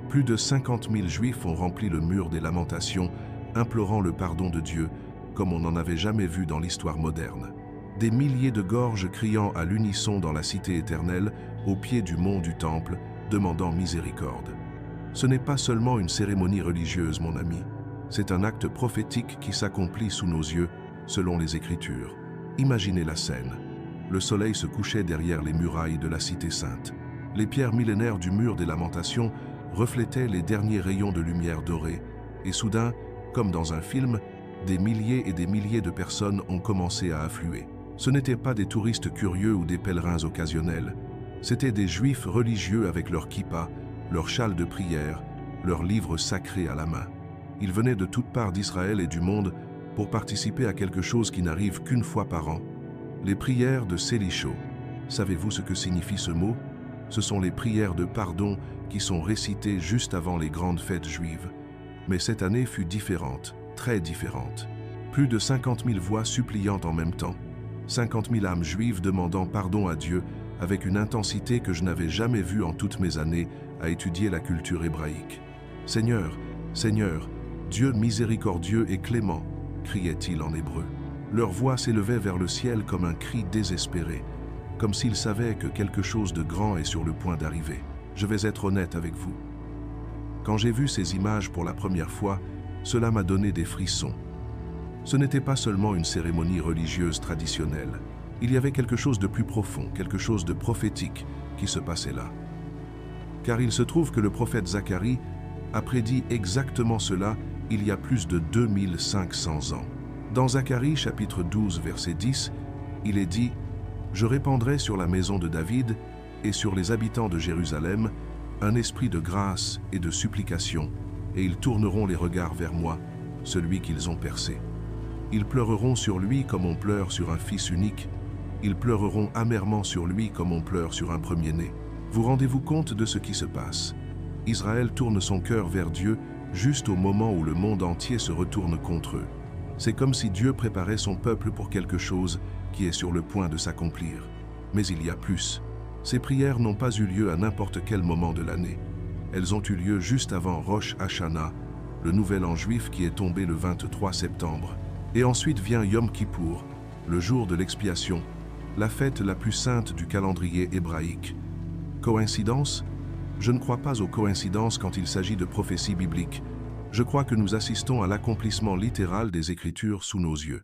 Plus de 50 000 Juifs ont rempli le mur des lamentations, implorant le pardon de Dieu, comme on n'en avait jamais vu dans l'histoire moderne. Des milliers de gorges criant à l'unisson dans la cité éternelle, au pied du mont du Temple, demandant miséricorde. Ce n'est pas seulement une cérémonie religieuse, mon ami. C'est un acte prophétique qui s'accomplit sous nos yeux, selon les Écritures. Imaginez la scène. Le soleil se couchait derrière les murailles de la cité sainte. Les pierres millénaires du mur des lamentations reflétaient les derniers rayons de lumière dorée, et soudain, comme dans un film, des milliers et des milliers de personnes ont commencé à affluer. Ce n'étaient pas des touristes curieux ou des pèlerins occasionnels, c'étaient des juifs religieux avec leur kippa, leur châle de prière, leurs livres sacrés à la main. Ils venaient de toutes parts d'Israël et du monde pour participer à quelque chose qui n'arrive qu'une fois par an, les prières de Selicho. Savez-vous ce que signifie ce mot? Ce sont les prières de pardon qui sont récitées juste avant les grandes fêtes juives. Mais cette année fut différente, très différente. Plus de 50 000 voix suppliant en même temps. 50 000 âmes juives demandant pardon à Dieu avec une intensité que je n'avais jamais vue en toutes mes années à étudier la culture hébraïque. « Seigneur, Seigneur, Dieu miséricordieux et clément », criait-il en hébreu. Leur voix s'élevait vers le ciel comme un cri désespéré, comme s'ils savaient que quelque chose de grand est sur le point d'arriver. Je vais être honnête avec vous. Quand j'ai vu ces images pour la première fois, cela m'a donné des frissons. Ce n'était pas seulement une cérémonie religieuse traditionnelle. Il y avait quelque chose de plus profond, quelque chose de prophétique qui se passait là. Car il se trouve que le prophète Zacharie a prédit exactement cela il y a plus de 2500 ans. Dans Zacharie chapitre 12 verset 10, il est dit « Je répandrai sur la maison de David et sur les habitants de Jérusalem un esprit de grâce et de supplication, et ils tourneront les regards vers moi, celui qu'ils ont percé. Ils pleureront sur lui comme on pleure sur un fils unique, ils pleureront amèrement sur lui comme on pleure sur un premier-né. » Vous rendez-vous compte de ce qui se passe? Israël tourne son cœur vers Dieu juste au moment où le monde entier se retourne contre eux. C'est comme si Dieu préparait son peuple pour quelque chose qui est sur le point de s'accomplir. Mais il y a plus. Ces prières n'ont pas eu lieu à n'importe quel moment de l'année. Elles ont eu lieu juste avant Rosh Hashanah, le nouvel an juif qui est tombé le 23 septembre. Et ensuite vient Yom Kippour, le jour de l'expiation, la fête la plus sainte du calendrier hébraïque. Coïncidence? Je ne crois pas aux coïncidences quand il s'agit de prophéties bibliques. Je crois que nous assistons à l'accomplissement littéral des Écritures sous nos yeux.